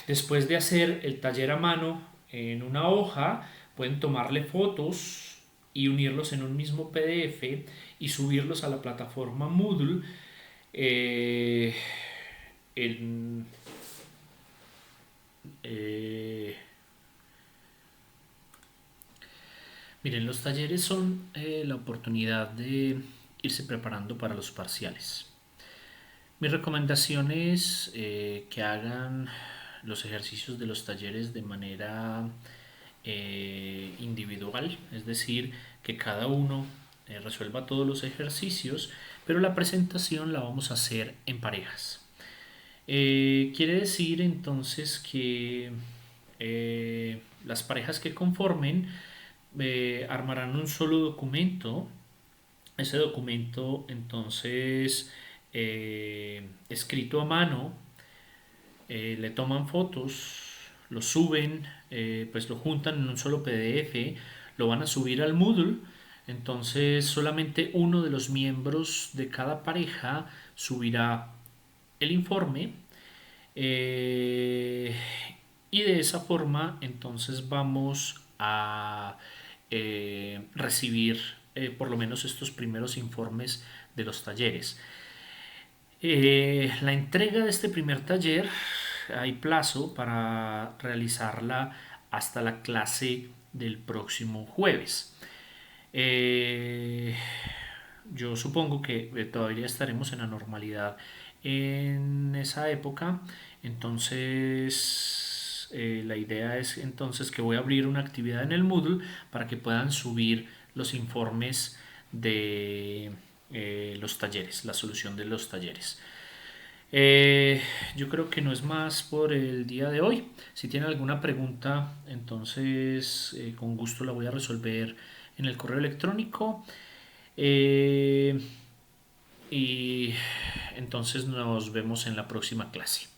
Después de hacer el taller a mano en una hoja, pueden tomarle fotos y unirlos en un mismo PDF y subirlos a la plataforma Moodle. eh, en, eh, Miren, los talleres son la oportunidad de irse preparando para los parciales. Mi recomendación es que hagan los ejercicios de los talleres de manera individual, es decir, que cada uno resuelva todos los ejercicios, pero la presentación la vamos a hacer en parejas. Quiere decir entonces que las parejas que conformen armarán un solo documento. Ese documento entonces escrito a mano, le toman fotos, lo suben, pues lo juntan en un solo PDF, lo van a subir al Moodle. Entonces solamente uno de los miembros de cada pareja subirá el informe, eh, y de esa forma entonces vamos a recibir por lo menos estos primeros informes de los talleres. La entrega de este primer taller hay plazo para realizarla hasta la clase del próximo jueves. Eh, yo supongo que todavía estaremos en la normalidad en esa época. Entonces, la idea es entonces que voy a abrir una actividad en el Moodle para que puedan subir los informes de los talleres, la solución de los talleres. Yo creo que no es más por el día de hoy. Si tienen alguna pregunta, entonces con gusto la voy a resolver en el correo electrónico. Eh, y entonces nos vemos en la próxima clase.